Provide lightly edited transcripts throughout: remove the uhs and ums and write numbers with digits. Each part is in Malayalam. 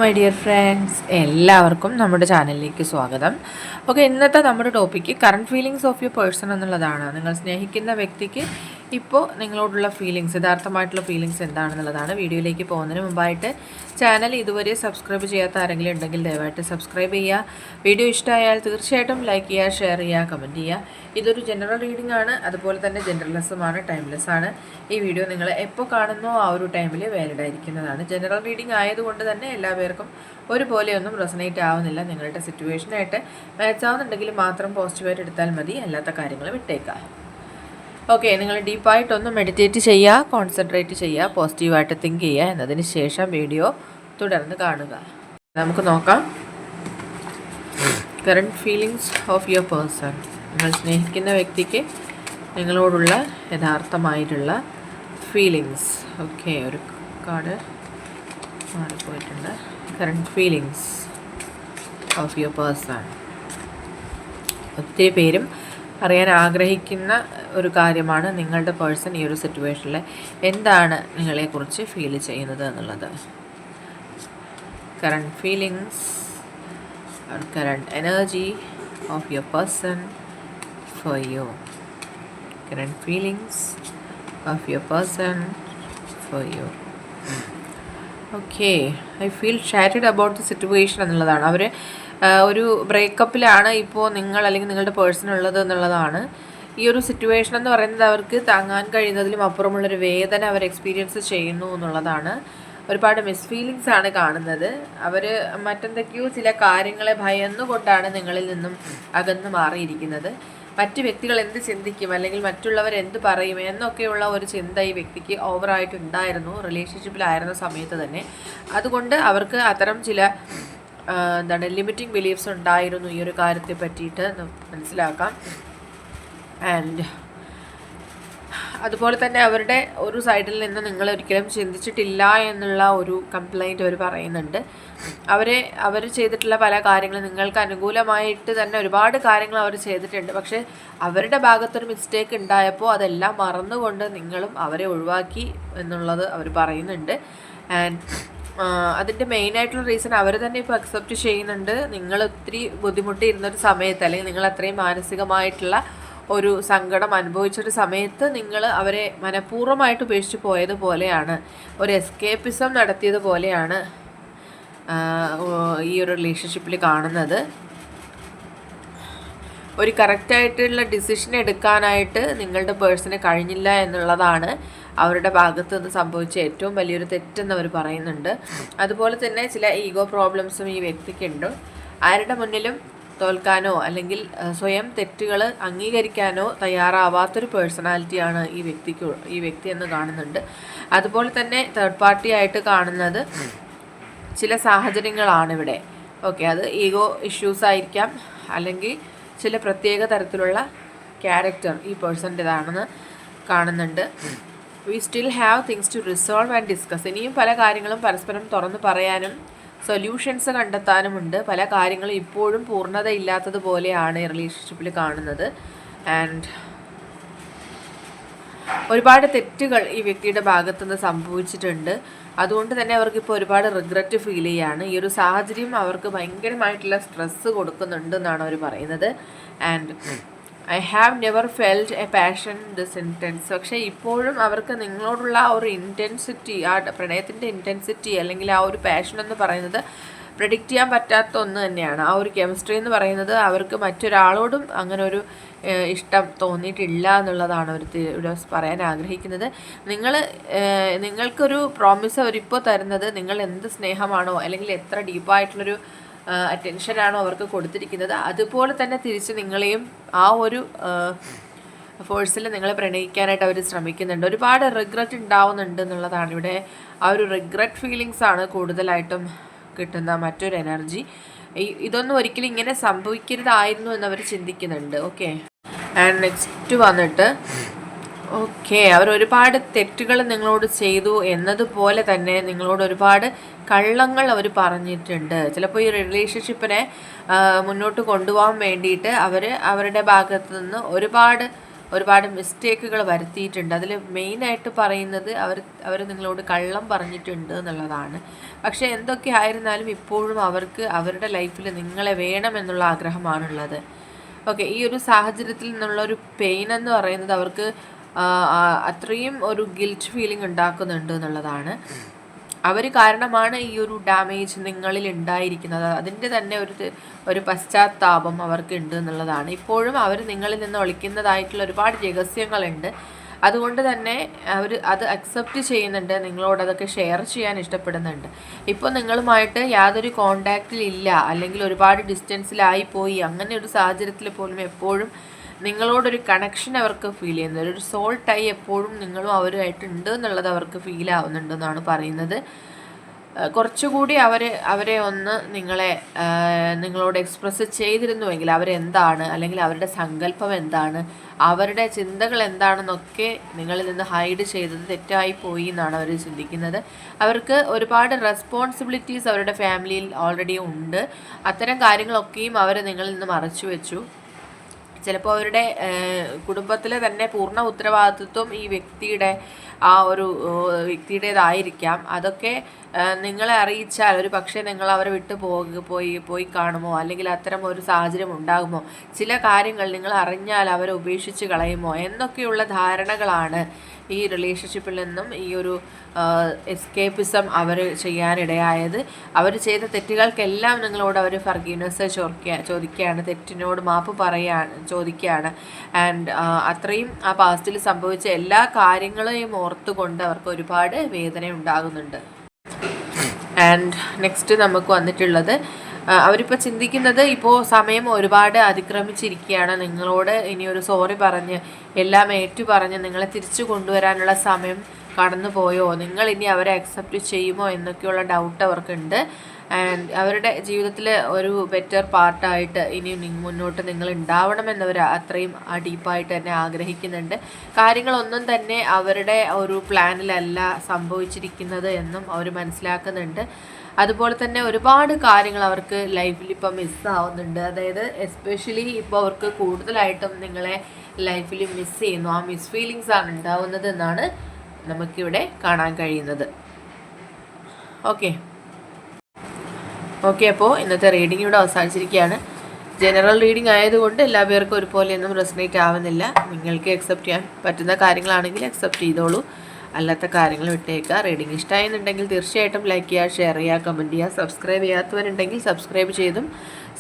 മൈ ഡിയർ ഫ്രണ്ട്സ്, എല്ലാവർക്കും നമ്മുടെ ചാനലിലേക്ക് സ്വാഗതം. ഓക്കെ, ഇന്നത്തെ നമ്മുടെ topic current feelings of your person എന്നുള്ളതാണ്. നിങ്ങൾ സ്നേഹിക്കുന്ന വ്യക്തിക്ക് ഇപ്പോൾ നിങ്ങളോടുള്ള ഫീലിങ്സ്, യഥാർത്ഥമായിട്ടുള്ള ഫീലിങ്സ് എന്താണെന്നുള്ളതാണ്. വീഡിയോയിലേക്ക് പോകുന്നതിന് മുമ്പായിട്ട് ചാനൽ ഇതുവരെ സബ്സ്ക്രൈബ് ചെയ്യാത്ത ആരെങ്കിലും ഉണ്ടെങ്കിൽ ദയവായിട്ട് സബ്സ്ക്രൈബ് ചെയ്യുക. വീഡിയോ ഇഷ്ടമായാൽ തീർച്ചയായിട്ടും ലൈക്ക് ചെയ്യുക, ഷെയർ ചെയ്യുക, കമൻറ്റ് ചെയ്യുക. ഇതൊരു ജനറൽ റീഡിംഗ് ആണ്, അതുപോലെ തന്നെ ജനറൽലെസ്സുമാണ്, ടൈംലെസ് ആണ്. ഈ വീഡിയോ നിങ്ങൾ എപ്പോൾ കാണുന്നോ ആ ഒരു ടൈമിൽ വാലിഡ് ആയിരിക്കുന്നതാണ്. ജനറൽ റീഡിംഗ് ആയതുകൊണ്ട് തന്നെ എല്ലാ പേർക്കും ഒരുപോലെയൊന്നും റെസനേറ്റ് ആവുന്നില്ല. നിങ്ങളുടെ സിറ്റുവേഷനായിട്ട് മാച്ച് ആവുന്നുണ്ടെങ്കിൽ മാത്രം പോസിറ്റീവായിട്ട് എടുത്താൽ മതി, അല്ലാത്ത കാര്യങ്ങൾ വിട്ടേക്കാം. ഓക്കെ, നിങ്ങൾ ഡീപ്പായിട്ടൊന്ന് മെഡിറ്റേറ്റ് ചെയ്യുക, കോൺസെൻട്രേറ്റ് ചെയ്യുക, പോസിറ്റീവായിട്ട് തിങ്ക് ചെയ്യുക. എന്നതിന് ശേഷം വീഡിയോ തുടർന്ന് കാണുക. നമുക്ക് നോക്കാം current feelings of your person. നിങ്ങൾ സ്നേഹിക്കുന്ന വ്യക്തിക്ക് നിങ്ങളോടുള്ള യഥാർത്ഥമായിട്ടുള്ള ഫീലിങ്സ്. ഓക്കെ, ഒരു കാർഡ് മാറിപ്പോയിട്ടുണ്ട്. Current feelings of your person. ഒത്തിരി പേരും അറിയാൻ ആഗ്രഹിക്കുന്ന ഒരു കാര്യമാണ് നിങ്ങളുടെ പേഴ്സൺ ഈ ഒരു സിറ്റുവേഷനിൽ എന്താണ് നിങ്ങളെക്കുറിച്ച് ഫീൽ ചെയ്യുന്നത് എന്നുള്ളത്. Current feelings or current energy of your person for you. Current feelings of your person for you. Okay, I feel shattered about the situation എന്നുള്ളതാണ്. അവർ ഒരു ബ്രേക്കപ്പിലാണ് ഇപ്പോൾ നിങ്ങൾ അല്ലെങ്കിൽ നിങ്ങളുടെ പേഴ്സൺ ഉള്ളത് എന്നുള്ളതാണ്. ഈ ഒരു സിറ്റുവേഷൻ എന്ന് പറയുന്നത് അവർക്ക് താങ്ങാൻ കഴിയുന്നതിലും അപ്പുറമുള്ളൊരു വേദന അവർ എക്സ്പീരിയൻസ് ചെയ്യുന്നു എന്നുള്ളതാണ്. ഒരുപാട് ഫീലിങ്സ് ആണ് കാണുന്നത്. അവർ മറ്റെന്തൊക്കെയോ ചില കാര്യങ്ങളെ ഭയന്നുകൊണ്ടാണ് നിങ്ങളിൽ നിന്നും അകന്നു മാറിയിരിക്കുന്നത്. മറ്റ് വ്യക്തികൾ എന്ത് ചിന്തിക്കും അല്ലെങ്കിൽ മറ്റുള്ളവർ എന്ത് പറയും എന്നൊക്കെയുള്ള ഒരു ചിന്ത ഈ വ്യക്തിക്ക് ഓവറായിട്ടുണ്ടായിരുന്നു റിലേഷൻഷിപ്പിലായിരുന്ന സമയത്ത് തന്നെ. അതുകൊണ്ട് അവർക്ക് അത്തരം ചില ലിമിറ്റിംഗ് ബിലീഫ്സ് ഉണ്ടായിരുന്നു ഈ ഒരു കാര്യത്തെ പറ്റിയിട്ട് മനസ്സിലാക്കാം. ആൻഡ് അതുപോലെ തന്നെ അവരുടെ ഒരു സൈഡിൽ നിന്ന് നിങ്ങൾ ഒരിക്കലും ചിന്തിച്ചിട്ടില്ല എന്നുള്ള ഒരു കംപ്ലൈൻറ്റ് അവർ പറയുന്നുണ്ട്. അവർ ചെയ്തിട്ടുള്ള പല കാര്യങ്ങളും നിങ്ങൾക്ക് അനുകൂലമായിട്ട് തന്നെ ഒരുപാട് കാര്യങ്ങൾ അവർ ചെയ്തിട്ടുണ്ട്. പക്ഷേ അവരുടെ ഭാഗത്തൊരു മിസ്റ്റേക്ക് ഉണ്ടായപ്പോൾ അതെല്ലാം മറന്നുകൊണ്ട് നിങ്ങളും അവരെ ഒഴിവാക്കി എന്നുള്ളത് അവർ പറയുന്നുണ്ട്. ആൻഡ് അതിൻ്റെ മെയിനായിട്ടുള്ള റീസൺ അവർ തന്നെ ഇപ്പോൾ അക്സെപ്റ്റ് ചെയ്യുന്നുണ്ട്. നിങ്ങൾ ഒത്തിരി ബുദ്ധിമുട്ടിയിരുന്നൊരു സമയത്ത് അല്ലെങ്കിൽ നിങ്ങൾ അത്രയും മാനസികമായിട്ടുള്ള ഒരു സങ്കടം അനുഭവിച്ചൊരു സമയത്ത് നിങ്ങൾ അവരെ മനഃപൂർവ്വമായിട്ട് ഉപേക്ഷിച്ച് പോയതുപോലെയാണ്, ഒരു എസ്കേപ്പിസം നടത്തിയതുപോലെയാണ് ഈ ഒരു റിലേഷൻഷിപ്പിൽ കാണുന്നത്. ഒരു കറക്റ്റായിട്ടുള്ള ഡിസിഷൻ എടുക്കാനായിട്ട് നിങ്ങളുടെ പേഴ്സണ് കഴിഞ്ഞില്ല എന്നുള്ളതാണ് അവരുടെ ഭാഗത്ത് നിന്ന് സംഭവിച്ച ഏറ്റവും വലിയൊരു തെറ്റെന്ന് അവർ പറയുന്നുണ്ട്. അതുപോലെ തന്നെ ചില ഈഗോ പ്രോബ്ലംസും ഈ വ്യക്തിക്കുണ്ട്. ആരുടെ മുന്നിലും തോൽക്കാനോ അല്ലെങ്കിൽ സ്വയം തെറ്റുകൾ അംഗീകരിക്കാനോ തയ്യാറാവാത്തൊരു പേഴ്സണാലിറ്റിയാണ് ഈ വ്യക്തി എന്ന് കാണുന്നുണ്ട്. അതുപോലെ തന്നെ തേർഡ് പാർട്ടി ആയിട്ട് കാണുന്നത് ചില സാഹചര്യങ്ങളാണ് ഇവിടെ. ഓക്കെ, അത് ഈഗോ ഇഷ്യൂസ് ആയിരിക്കാം, അല്ലെങ്കിൽ ചില പ്രത്യേക തരത്തിലുള്ള ക്യാരക്ടർ ഈ പേഴ്സൻ്റെതാണെന്ന് കാണുന്നുണ്ട്. We still have things to resolve and discuss. ഇനിയും പല കാര്യങ്ങളും പരസ്പരം തുറന്നു പറയാനും സൊല്യൂഷൻസ് കണ്ടെത്താനുമുണ്ട്. പല കാര്യങ്ങളും ഇപ്പോഴും പൂർണ്ണതയില്ലാത്തതുപോലെയാണ് ഈ റിലേഷൻഷിപ്പിൽ കാണുന്നത്. ആൻഡ് ഒരുപാട് തെറ്റുകൾ ഈ വ്യക്തിയുടെ ഭാഗത്തുനിന്ന് സംഭവിച്ചിട്ടുണ്ട്. അതുകൊണ്ട് തന്നെ അവർക്കിപ്പോൾ ഒരുപാട് റിഗ്രറ്റ് ഫീൽ ചെയ്യാണ്. ഈ ഒരു സാഹചര്യം അവർക്ക് ഭയങ്കരമായിട്ടുള്ള സ്ട്രെസ്സ് കൊടുക്കുന്നുണ്ട് എന്നാണ് അവർ പറയുന്നത്. And I have never felt A passion this intense. പക്ഷേ ഇപ്പോഴും അവർക്ക് നിങ്ങളോടുള്ള ആ ഒരു ഇൻറ്റൻസിറ്റി, ആ പ്രണയത്തിൻ്റെ ഇൻറ്റൻസിറ്റി അല്ലെങ്കിൽ ആ ഒരു പാഷൻ എന്ന് പറയുന്നത് പ്രെഡിക്റ്റ് ചെയ്യാൻ പറ്റാത്ത ഒന്ന് തന്നെയാണ്. ആ ഒരു കെമിസ്ട്രി എന്ന് പറയുന്നത് അവർക്ക് മറ്റൊരാളോടും അങ്ങനെ ഒരു ഇഷ്ടം തോന്നിയിട്ടില്ല എന്നുള്ളതാണ് അവർ ഇവിടെ പറയാൻ ആഗ്രഹിക്കുന്നത്. നിങ്ങൾക്കൊരു പ്രോമിസ് അവരിപ്പോൾ തരുന്നത് നിങ്ങൾ എന്ത് സ്നേഹമാണോ അല്ലെങ്കിൽ എത്ര ഡീപ്പായിട്ടുള്ളൊരു അറ്റൻഷനാണോ അവർക്ക് കൊടുത്തിരിക്കുന്നത്, അതുപോലെ തന്നെ തിരിച്ച് നിങ്ങളെയും ആ ഒരു ഫോഴ്സിൽ നിങ്ങളെ പ്രണയിക്കാനായിട്ട് അവർ ശ്രമിക്കുന്നുണ്ട്. ഒരുപാട് റിഗ്രറ്റ് ഉണ്ടാവുന്നുണ്ട് എന്നുള്ളതാണ് ഇവിടെ. ആ ഒരു റിഗ്രറ്റ് ഫീലിങ്സ് ആണ് കൂടുതലായിട്ടും കിട്ടുന്ന മറ്റൊരു എനർജി. ഇതൊന്നും ഒരിക്കലും ഇങ്ങനെ സംഭവിക്കരുതായിരുന്നു എന്നവർ ചിന്തിക്കുന്നുണ്ട്. ഓക്കെ, ആൻഡ് നെക്സ്റ്റ് വന്നിട്ട് ഓക്കെ, അവർ ഒരുപാട് തെറ്റുകൾ നിങ്ങളോട് ചെയ്തു എന്നതുപോലെ തന്നെ നിങ്ങളോട് ഒരുപാട് കള്ളങ്ങൾ അവർ പറഞ്ഞിട്ടുണ്ട്. ചിലപ്പോൾ ഈ റിലേഷൻഷിപ്പിനെ മുന്നോട്ട് കൊണ്ടുപോകാൻ വേണ്ടിയിട്ട് അവരുടെ ഭാഗത്തു നിന്ന് ഒരുപാട് ഒരുപാട് മിസ്റ്റേക്കുകൾ വരുത്തിയിട്ടുണ്ട്. അതിൽ മെയിനായിട്ട് പറയുന്നത് അവർ നിങ്ങളോട് കള്ളം പറഞ്ഞിട്ടുണ്ട് എന്നുള്ളതാണ്. പക്ഷേ എന്തൊക്കെ ആയിരുന്നാലും ഇപ്പോഴും അവർക്ക് അവരുടെ ലൈഫിൽ നിങ്ങളെ വേണമെന്നുള്ള ആഗ്രഹമാണുള്ളത്. ഓക്കെ, ഈ ഒരു സാഹചര്യത്തിൽ നിന്നുള്ളൊരു പെയിൻ എന്ന് പറയുന്നത് അവർക്ക് അത്രയും ഒരു ഗിൽറ്റ് ഫീലിംഗ് ഉണ്ടാക്കുന്നുണ്ട് എന്നുള്ളതാണ്. അവർ കാരണമാണ് ഈ ഒരു ഡാമേജ് നിങ്ങളിൽ ഉണ്ടായിരിക്കുന്നത്. അതിൻ്റെ തന്നെ ഒരു പശ്ചാത്താപം അവർക്ക് ഉണ്ട് എന്നുള്ളതാണ്. ഇപ്പോഴും അവർ നിങ്ങളിൽ നിന്ന് ഒളിക്കുന്നതായിട്ടുള്ള ഒരുപാട് രഹസ്യങ്ങളുണ്ട്. അതുകൊണ്ട് തന്നെ അവർ അത് അക്സെപ്റ്റ് ചെയ്യുന്നുണ്ട്, നിങ്ങളോട് അതൊക്കെ ഷെയർ ചെയ്യാൻ ഇഷ്ടപ്പെടുന്നുണ്ട്. ഇപ്പോൾ നിങ്ങളുമായിട്ട് യാതൊരു കോണ്ടാക്റ്റിലില്ല, അല്ലെങ്കിൽ ഒരുപാട് ഡിസ്റ്റൻസിലായി പോയി, അങ്ങനെ ഒരു സാഹചര്യത്തിൽ പോലും എപ്പോഴും നിങ്ങളോടൊരു കണക്ഷൻ അവർക്ക് ഫീൽ ചെയ്യുന്നത്, ഒരു സോൾ ടൈ എപ്പോഴും നിങ്ങളും അവരുമായിട്ട് ഉണ്ട് എന്നുള്ളത് അവർക്ക് ഫീൽ ആവുന്നുണ്ടെന്നാണ് പറയുന്നത്. കുറച്ചുകൂടി അവരെ ഒന്ന് നിങ്ങളോട് എക്സ്പ്രസ് ചെയ്തിരുന്നുവെങ്കിൽ അവരെന്താണ്, അല്ലെങ്കിൽ അവരുടെ സങ്കല്പം എന്താണ്, അവരുടെ ചിന്തകൾ എന്താണെന്നൊക്കെ നിങ്ങളിൽ നിന്ന് ഹൈഡ് ചെയ്തത് തെറ്റായി പോയി എന്നാണ് അവർ ചിന്തിക്കുന്നത്. അവർക്ക് ഒരുപാട് റെസ്പോൺസിബിലിറ്റീസ് അവരുടെ ഫാമിലിയിൽ ഓൾറെഡി ഉണ്ട്. അത്തരം കാര്യങ്ങളൊക്കെയും അവർ നിങ്ങളിൽ നിന്ന് മറച്ചു വെച്ചു. ചിലപ്പോൾ അവരുടെ കുടുംബത്തിലെ തന്നെ പൂർണ്ണ ഉത്തരവാദിത്വം ഈ വ്യക്തിയുടേതായിരിക്കാം. അതൊക്കെ നിങ്ങളെ അറിയിച്ചാൽ ഒരു പക്ഷേ നിങ്ങൾ അവരെ വിട്ടു പോയി കാണുമോ, അല്ലെങ്കിൽ അത്തരം ഒരു സാഹചര്യം ഉണ്ടാകുമോ, ചില കാര്യങ്ങൾ നിങ്ങൾ അറിഞ്ഞാൽ അവരെ ഉപേക്ഷിച്ച് കളയുമോ എന്നൊക്കെയുള്ള ധാരണകളാണ് ഈ റിലേഷൻഷിപ്പിൽ നിന്നും ഈ ഒരു എസ്കേപ്പിസം അവർ ചെയ്യാനിടയായത്. അവർ ചെയ്ത തെറ്റുകൾക്കെല്ലാം നിങ്ങളോട് അവർ ഫർഗീവ്നെസ് ചോദിക്കുകയാണ്, തെറ്റിനോട് മാപ്പ് ചോദിക്കുകയാണ്. ആൻഡ് അത്രയും ആ പാസ്റ്റിൽ സംഭവിച്ച എല്ലാ കാര്യങ്ങളെയും ഓർത്തുകൊണ്ട് അവർക്ക് ഒരുപാട് വേദന ഉണ്ടാകുന്നുണ്ട്. ആൻഡ് നെക്സ്റ്റ് നമുക്ക് വന്നിട്ടുള്ളത്, അവരിപ്പോൾ ചിന്തിക്കുന്നത്, ഇപ്പോൾ സമയം ഒരുപാട് അതിക്രമിച്ചിരിക്കുകയാണ്, നിങ്ങളോട് ഇനിയൊരു സോറി പറഞ്ഞ് എല്ലാം പറഞ്ഞ് നിങ്ങളെ തിരിച്ചു കൊണ്ടുവരാനുള്ള സമയം കടന്നു പോയോ, നിങ്ങൾ ഇനി അവരെ അക്സെപ്റ്റ് ചെയ്യുമോ എന്നൊക്കെയുള്ള ഡൗട്ട് അവർക്കുണ്ട്. ആൻഡ് അവരുടെ ജീവിതത്തിൽ ഒരു ബെറ്റർ പാർട്ടായിട്ട് ഇനി മുന്നോട്ട് നിങ്ങൾ ഉണ്ടാവണമെന്നവർ അത്രയും ഡീപ്പായിട്ട് തന്നെ ആഗ്രഹിക്കുന്നുണ്ട്. കാര്യങ്ങളൊന്നും തന്നെ അവരുടെ ഒരു പ്ലാനിലല്ല സംഭവിച്ചിരിക്കുന്നത് എന്നും അവർ മനസ്സിലാക്കുന്നുണ്ട്. അതുപോലെ തന്നെ ഒരുപാട് കാര്യങ്ങൾ അവർക്ക് ലൈഫിൽ ഇപ്പോൾ മിസ്സാവുന്നുണ്ട്. അതായത് എസ്പെഷ്യലി ഇപ്പോൾ അവർക്ക് കൂടുതലായിട്ടും നിങ്ങളെ ലൈഫിൽ മിസ് ചെയ്യുന്നു. ആ മിസ് ഫീലിങ്സ് ആണ് ഉണ്ടാവുന്നത് എന്നാണ് നമുക്കിവിടെ കാണാൻ കഴിയുന്നത്. ഓക്കെ, അപ്പോൾ ഇന്നത്തെ റീഡിംഗ് ഇവിടെ അവസാനിച്ചിരിക്കുകയാണ്. ജനറൽ റീഡിംഗ് ആയതുകൊണ്ട് എല്ലാ പേർക്കും ഒരുപോലെയൊന്നും റെസനേറ്റ് ആവുന്നില്ല. നിങ്ങൾക്ക് അക്സെപ്റ്റ് ചെയ്യാൻ പറ്റുന്ന കാര്യങ്ങളാണെങ്കിൽ അക്സെപ്റ്റ് ചെയ്തോളൂ, അല്ലാത്ത കാര്യങ്ങൾ വിട്ടേക്കുക. റീഡിംഗ് ഇഷ്ടമായെന്നുണ്ടെങ്കിൽ തീർച്ചയായിട്ടും ലൈക്ക് ചെയ്യുക, ഷെയർ ചെയ്യുക, കമൻറ്റ് ചെയ്യുക. സബ്സ്ക്രൈബ് ചെയ്യാത്തവരുണ്ടെങ്കിൽ സബ്സ്ക്രൈബ് ചെയ്തും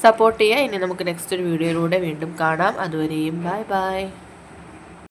സപ്പോർട്ട് ചെയ്യുക. ഇനി നമുക്ക് നെക്സ്റ്റ് ഒരു വീഡിയോയിലൂടെ വീണ്ടും കാണാം. അതുവരെയും ബൈ.